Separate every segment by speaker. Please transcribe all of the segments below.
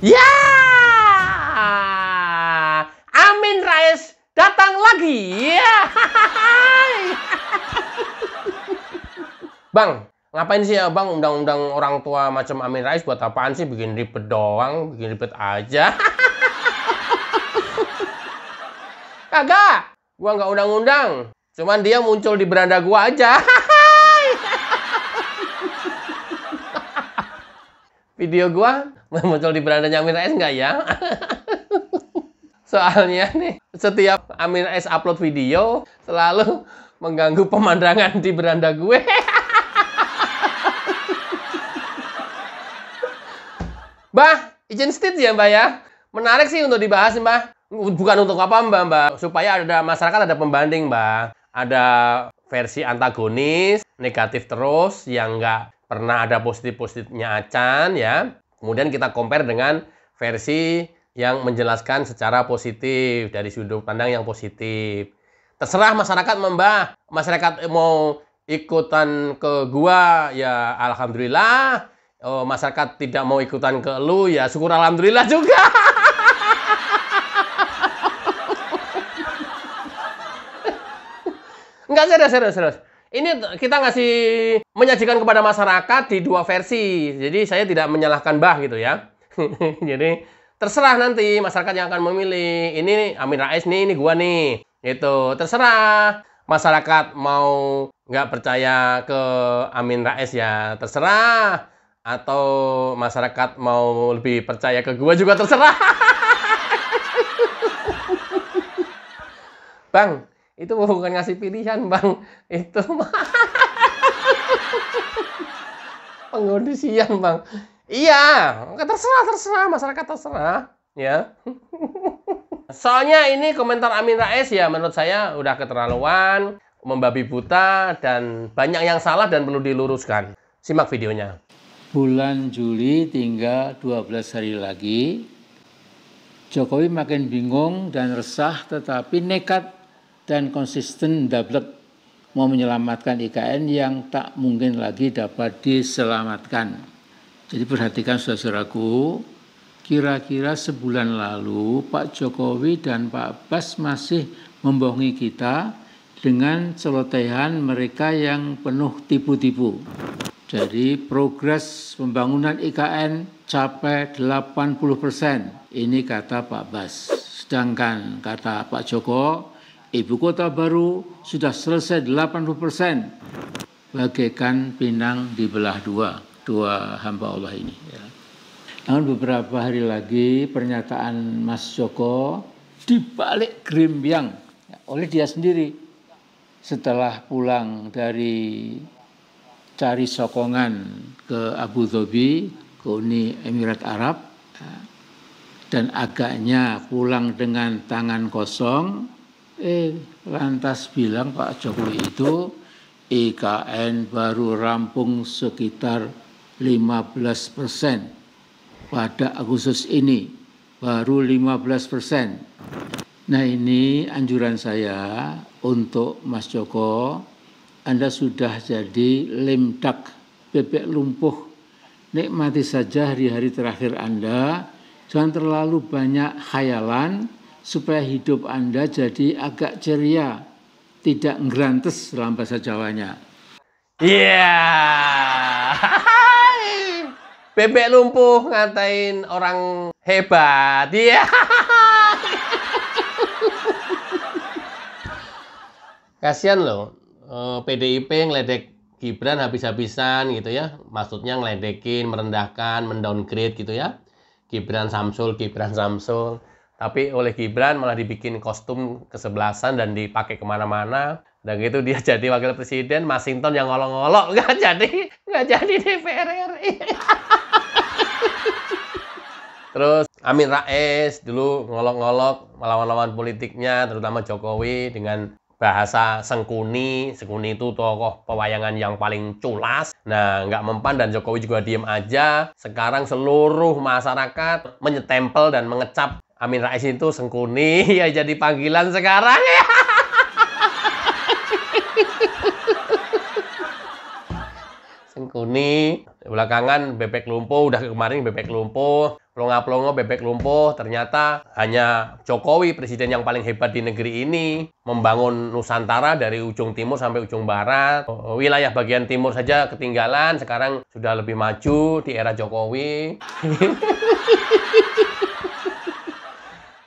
Speaker 1: Ya, Amin Rais datang lagi. Ya. Bang, ngapain sih ya bang undang-undang orang tua macam Amin Rais? Buat apaan sih? Bikin ribet doang, bikin ribet aja. Kagak, gua nggak undang-undang. Cuman dia muncul di beranda gua aja. Video gua muncul di berandanya Amin Rais nggak ya? Soalnya nih, setiap Amin Rais upload video, selalu mengganggu pemandangan di beranda gue. Mbah, izin state ya Mbak ya. Menarik sih untuk dibahas Mbak. Bukan untuk apa Mbak. Supaya ada masyarakat ada pembanding Mbak. Ada versi antagonis, negatif terus, yang nggak pernah ada positif-positifnya acan ya. Kemudian kita compare dengan versi yang menjelaskan secara positif dari sudut pandang yang positif. Terserah masyarakat Mbak. Masyarakat mau ikutan ke gua ya alhamdulillah. Oh, masyarakat tidak mau ikutan ke lu ya syukur alhamdulillah juga. Enggak, serius. Ini kita ngasih menyajikan kepada masyarakat di dua versi. Jadi saya tidak menyalahkan Mbah gitu ya. Jadi terserah nanti masyarakat yang akan memilih. Ini Amin Rais nih, ini gua nih. Itu terserah. Masyarakat mau nggak percaya ke Amin Rais ya terserah. Atau masyarakat mau lebih percaya ke gua juga terserah. Bang, itu bukan ngasih pilihan, Bang. Itu pengkondisian, Bang. Iya, terserah, masyarakat terserah, ya. Soalnya ini komentar Amin Rais ya menurut saya udah keterlaluan, membabi buta, dan banyak yang salah dan perlu diluruskan. Simak videonya.
Speaker 2: Bulan Juli tinggal 12 hari lagi. Jokowi makin bingung dan resah tetapi nekat dan konsisten dablek mau menyelamatkan IKN yang tak mungkin lagi dapat diselamatkan. Jadi perhatikan saudaraku, kira-kira sebulan lalu Pak Jokowi dan Pak Abbas masih membohongi kita dengan celotehan mereka yang penuh tipu-tipu. Jadi progres pembangunan IKN capai 80%. Ini kata Pak Abbas. Sedangkan kata Pak Joko, ibu kota baru sudah selesai 80%. Bagaikan Pinang dibelah dua hamba Allah ini. Ya. Namun beberapa hari lagi pernyataan Mas Joko dibalik gerimbyang oleh dia sendiri. Setelah pulang dari cari sokongan ke Abu Dhabi, ke Uni Emirat Arab, dan agaknya pulang dengan tangan kosong, lantas bilang Pak Jokowi itu IKN baru rampung sekitar 15% pada Agustus ini, baru 15%. Nah ini anjuran saya untuk Mas Joko, Anda sudah jadi lemdak bebek lumpuh. Nikmati saja hari-hari terakhir Anda. Jangan terlalu banyak khayalan supaya hidup Anda jadi agak ceria. Tidak ngerantes dalam bahasa Jawanya.
Speaker 1: Iya. Bebek lumpuh ngatain orang hebat. Iya. Kasian loh. PDIP ngeledek Gibran habis-habisan gitu ya. Maksudnya ngeledekin, merendahkan, mendowngrade gitu ya. Gibran Samsul. Tapi oleh Gibran malah dibikin kostum kesebelasan dan dipakai kemana-mana. Dan gitu dia jadi wakil presiden, Masinton yang ngolok-ngolok. Nggak jadi DPR RI. Terus Amin Rais dulu ngolok-ngolok lawan-lawan politiknya, terutama Jokowi dengan bahasa Sengkuni. Sengkuni itu tokoh pewayangan yang paling culas. Nah, nggak mempan dan Jokowi juga diem aja. Sekarang seluruh masyarakat menyetempel dan mengecap Amin Rais itu Sengkuni. Ya jadi panggilan sekarang ya. Sengkuni, Belakangan bebek lumpuh, udah kemarin bebek lumpuh, pelongo-pelongo bebek lumpuh, ternyata hanya Jokowi, presiden yang paling hebat di negeri ini, membangun Nusantara dari ujung timur sampai ujung barat. Wilayah bagian timur saja ketinggalan, sekarang sudah lebih maju di era Jokowi.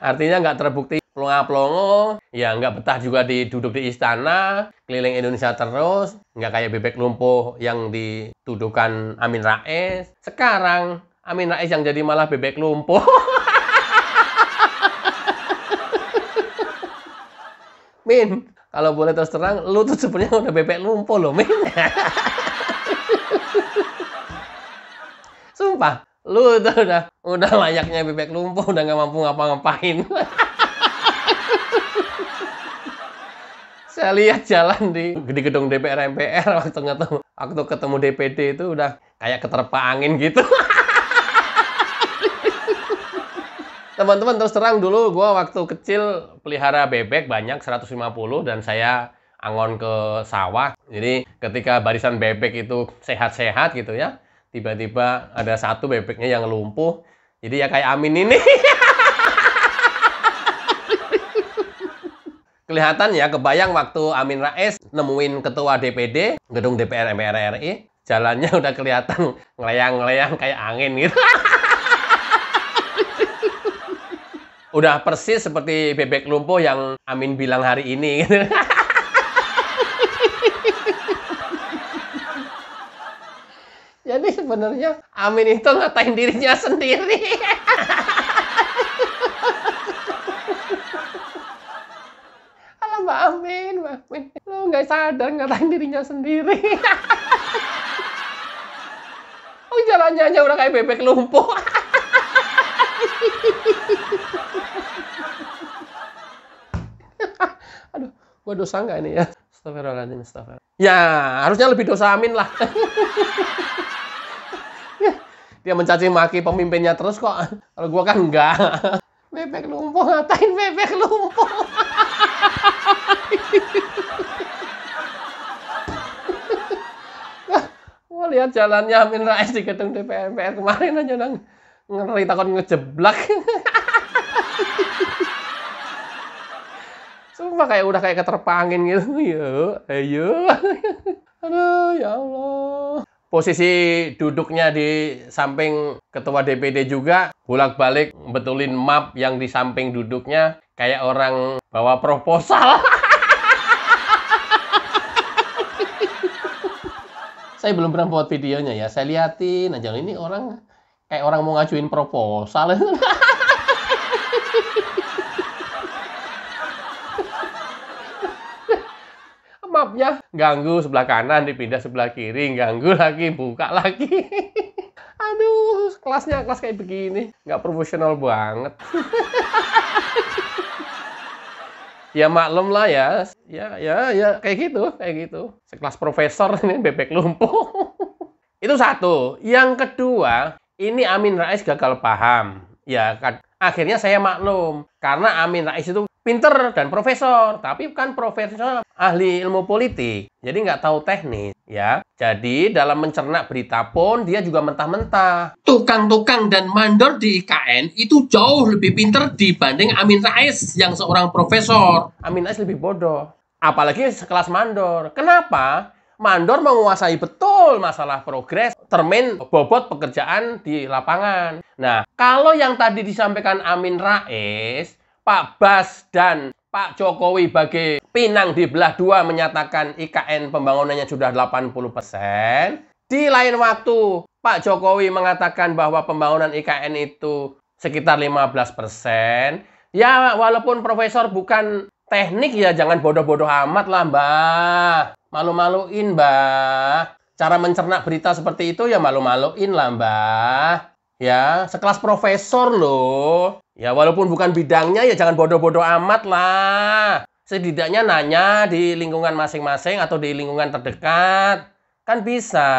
Speaker 1: Artinya nggak terbukti pelongo-pelongo, ya nggak betah juga duduk di istana, keliling Indonesia terus, nggak kayak bebek lumpuh yang dituduhkan Amin Rais. Sekarang Amin Rais yang jadi malah bebek lumpuh. Min, kalau boleh terus terang, lu tuh sebenarnya udah bebek lumpuh loh, Min. Sumpah, lu tuh udah layaknya bebek lumpuh, udah nggak mampu ngapa-ngapain. Saya lihat jalan di gedung DPR MPR waktu ketemu DPD itu udah kayak keterpa angin gitu. Teman-teman, terus terang dulu gue waktu kecil pelihara bebek banyak 150 dan saya angon ke sawah. Jadi ketika barisan bebek itu sehat-sehat gitu ya, tiba-tiba ada satu bebeknya yang lumpuh. Jadi ya kayak Amin ini. Kelihatan ya, kebayang waktu Amin Rais nemuin ketua DPD, gedung DPR MPR RI, jalannya udah kelihatan ngelayang-ngelayang kayak angin gitu. Udah persis seperti bebek lumpuh yang Amin bilang hari ini. Gitu. Jadi sebenarnya Amin itu ngatain dirinya sendiri. Mbak Amin, lu nggak sadar ngatain dirinya sendiri. Oh, jalannya aja udah kayak bebek lumpuh. Aduh, gua dosa nggak ini ya? Astagfirullahaladzim, astagfirullah. Ya, harusnya lebih dosa Amin lah. Dia mencaci maki pemimpinnya terus kok. Kalau gua kan enggak. Bebek lumpuh, ngatain bebek lumpuh. Wah, lihat jalannya Amin Rais di gedung DPR MPR kemarin aja ngeri takut ngejeblak. Sumpah udah kayak keterpa angin gitu. Ayo. Aduh, ya Allah. Posisi duduknya di samping ketua DPD juga, bolak-balik betulin map yang di samping duduknya, kayak orang bawa proposal. Saya belum pernah buat videonya ya, saya liatin aja. Ini orang kayak orang mau ngajuin proposal. Mapnya ganggu sebelah kanan, dipindah sebelah kiri, ganggu lagi, buka lagi. Aduh, kelas kayak begini, nggak profesional banget. Ya maklum lah ya, kayak gitu. Sekelas profesor ini bebek lumpuh. Itu satu. Yang kedua, ini Amin Rais gagal paham. Ya kan, akhirnya saya maklum karena Amin Rais itu pinter dan profesor, tapi kan profesor ahli ilmu politik, jadi nggak tahu teknis, ya. Jadi dalam mencerna berita pun dia juga mentah-mentah. Tukang-tukang dan mandor di IKN itu jauh lebih pinter dibanding Amin Rais yang seorang profesor. Amin Rais lebih bodoh, apalagi sekelas mandor. Kenapa? Mandor menguasai betul masalah progres, termin bobot pekerjaan di lapangan. Nah, kalau yang tadi disampaikan Amin Rais, Pak Bas dan Pak Jokowi bagi pinang di belah dua menyatakan IKN pembangunannya sudah 80%. Di lain waktu, Pak Jokowi mengatakan bahwa pembangunan IKN itu sekitar 15%. Ya, walaupun profesor bukan teknik, ya jangan bodoh-bodoh amat lah, Mbah. Malu-maluin, Mbah. Cara mencerna berita seperti itu ya malu-maluin lah, Mbah. Ya, sekelas profesor loh. Ya, walaupun bukan bidangnya, ya jangan bodoh-bodoh amat lah. Setidaknya nanya di lingkungan masing-masing atau di lingkungan terdekat. Kan bisa.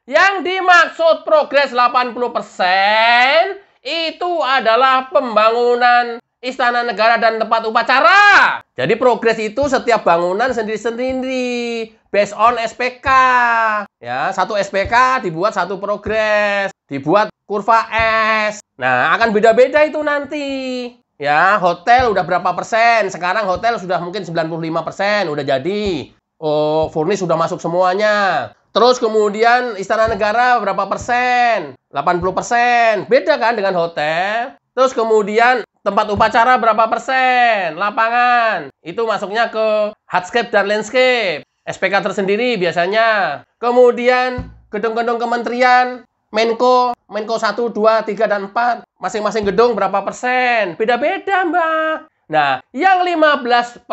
Speaker 1: Yang dimaksud progres 80% itu adalah pembangunan istana negara dan tempat upacara. Jadi progres itu setiap bangunan sendiri-sendiri, based on SPK. Ya, satu SPK dibuat satu progres, dibuat kurva S. Nah, akan beda-beda itu nanti. Ya, hotel udah berapa persen? Sekarang hotel sudah mungkin 95%, udah jadi. Oh, furnis sudah masuk semuanya. Terus kemudian istana negara berapa persen? 80%. Beda kan dengan hotel? Terus kemudian tempat upacara berapa persen? Lapangan. Itu masuknya ke hardscape dan landscape. SPK tersendiri biasanya. Kemudian gedung-gedung kementerian, Menko 1, 2, 3, dan 4. Masing-masing gedung berapa persen? Beda-beda, Mbak. Nah, yang 15%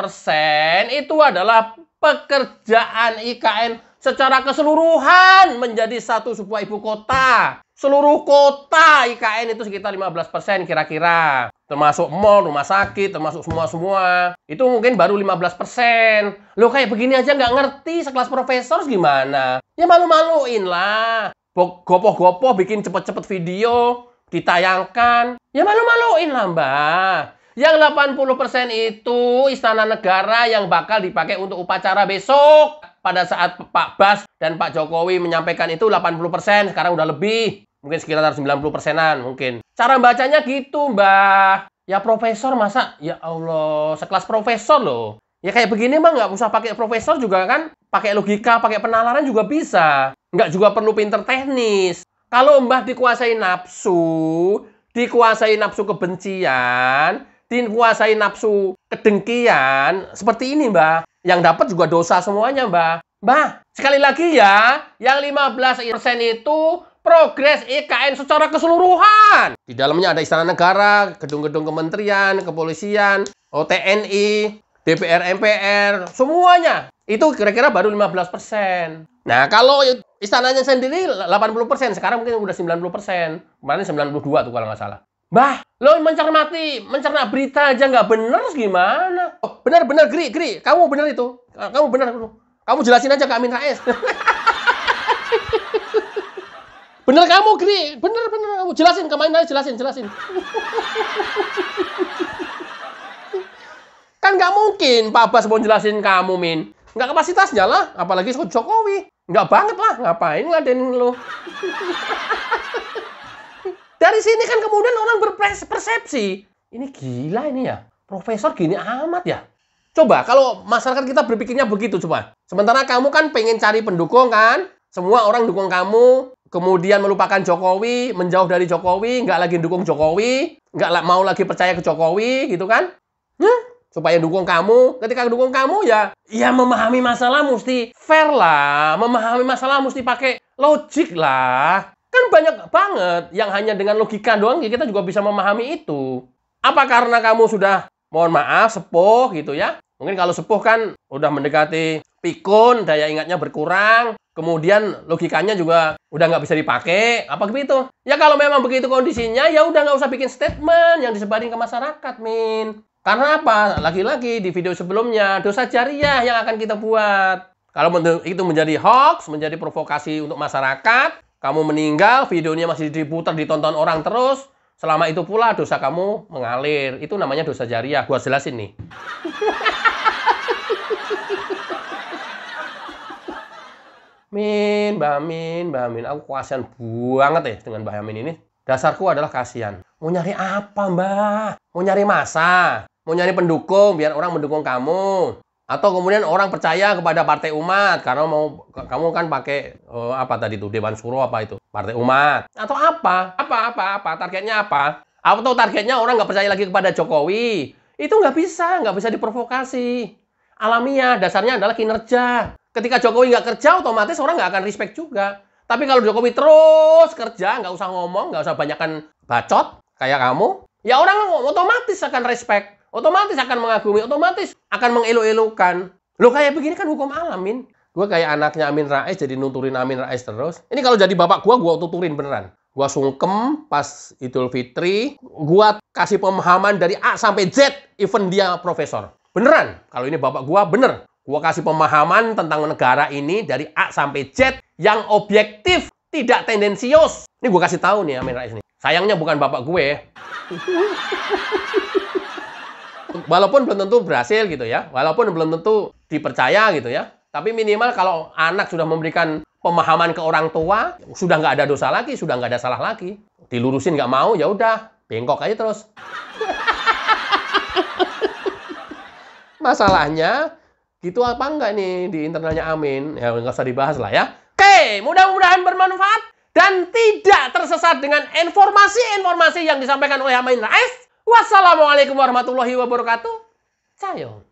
Speaker 1: itu adalah pekerjaan IKN secara keseluruhan menjadi satu sebuah ibu kota. Seluruh kota IKN itu sekitar 15% kira-kira. Termasuk mall, rumah sakit, termasuk semua-semua. Itu mungkin baru 15%. Loh, kayak begini aja nggak ngerti sekelas profesor gimana? Ya malu-maluin lah. Gopoh-gopoh bikin cepet-cepet video, ditayangkan. Ya malu-maluin lah, Mbak. Yang 80% itu istana negara yang bakal dipakai untuk upacara besok. Pada saat Pak Bas dan Pak Jokowi menyampaikan itu 80%, sekarang udah lebih. Mungkin sekitar 90%-an mungkin. Cara bacanya gitu, Mbak. Ya profesor masa, ya Allah, sekelas profesor loh. Ya kayak begini mah nggak usah pakai profesor juga kan. Pakai logika, pakai penalaran juga bisa. Nggak juga perlu pinter teknis. Kalau Mbah dikuasai nafsu kebencian, dikuasai nafsu kedengkian, seperti ini, Mbak. Yang dapat juga dosa semuanya, Mbak. Mbak, sekali lagi ya, yang 15% itu progres IKN secara keseluruhan. Di dalamnya ada istana negara, gedung-gedung kementerian, kepolisian, TNI, DPR, MPR, semuanya. Itu kira-kira baru 15%. Nah, kalau istananya sendiri 80%, sekarang mungkin udah 90%. Kemarin 92 tuh kalau nggak salah. Mbah, lo mencerna berita aja nggak bener gimana? Oh, bener, Gri. Kamu bener itu. Kamu bener. Kamu jelasin aja ke Amin Rais. Bener kamu, Gri. Bener. Kamu jelasin ke Amin Rais, jelasin. Kan nggak mungkin Pak Bas mau jelasin kamu, Min. Nggak kapasitasnya lah, apalagi Jokowi. Nggak banget lah, ngapain ngadenin lo. Dari sini kan kemudian orang berpersepsi, ini gila ini ya, profesor gini amat ya. Coba kalau masyarakat kita berpikirnya begitu coba. Sementara kamu kan pengen cari pendukung kan, semua orang dukung kamu, kemudian melupakan Jokowi, menjauh dari Jokowi, nggak lagi dukung Jokowi, nggak mau lagi percaya ke Jokowi, gitu kan? Supaya dukung kamu, ketika dukung kamu ya memahami masalah mesti fair lah, memahami masalah mesti pakai logik lah. Kan banyak banget yang hanya dengan logika doang kita juga bisa memahami itu. Apa karena kamu sudah, mohon maaf, sepuh gitu ya. Mungkin kalau sepuh kan udah mendekati pikun, daya ingatnya berkurang, kemudian logikanya juga udah nggak bisa dipakai, apa begitu? Ya kalau memang begitu kondisinya, ya udah nggak usah bikin statement yang disebarin ke masyarakat, Min. Karena apa? Lagi-lagi di video sebelumnya, dosa jariah yang akan kita buat. Kalau itu menjadi hoax, menjadi provokasi untuk masyarakat, kamu meninggal, videonya masih diputar, ditonton orang terus. Selama itu pula dosa kamu mengalir. Itu namanya dosa jariah. Gua jelasin nih. Mbak Min. Aku kasihan banget ya dengan Mbak Min ini. Dasarku adalah kasihan. Mau nyari apa, Mbak? Mau nyari masa? Mau nyari pendukung biar orang mendukung kamu? Atau kemudian orang percaya kepada Partai Umat karena kamu kan pakai apa tadi tuh, Dewan Suro apa itu, Partai Umat, atau apa targetnya apa? Atau targetnya orang nggak percaya lagi kepada Jokowi? Itu nggak bisa diprovokasi. Alamiah, dasarnya adalah kinerja. Ketika Jokowi nggak kerja, otomatis orang nggak akan respect juga. Tapi kalau Jokowi terus kerja, nggak usah ngomong, nggak usah banyakan bacot kayak kamu, ya orang otomatis akan respect. Otomatis akan mengagumi, otomatis akan mengelu-elukan. Loh kayak begini kan hukum alam, Min. Gue kayak anaknya Amin Rais, jadi nuturin Amin Rais terus. Ini kalau jadi bapak gue tuturin beneran. Gue sungkem pas Idul Fitri, gue kasih pemahaman dari A sampai Z, even dia profesor. Beneran, kalau ini bapak gue bener. Gue kasih pemahaman tentang negara ini dari A sampai Z yang objektif, tidak tendensius. Ini gue kasih tahu nih Amin Rais nih. Sayangnya bukan bapak gue. Walaupun belum tentu berhasil gitu ya, walaupun belum tentu dipercaya gitu ya. Tapi minimal kalau anak sudah memberikan pemahaman ke orang tua, sudah nggak ada dosa lagi, sudah nggak ada salah lagi. Dilurusin nggak mau, ya udah, bengkok aja terus. Masalahnya, gitu apa enggak nih di internalnya Amin? Ya nggak usah dibahas lah ya. Oke, mudah-mudahan bermanfaat dan tidak tersesat dengan informasi-informasi yang disampaikan oleh Amin Rais. Wassalamualaikum warahmatullahi wabarakatuh. Sayo.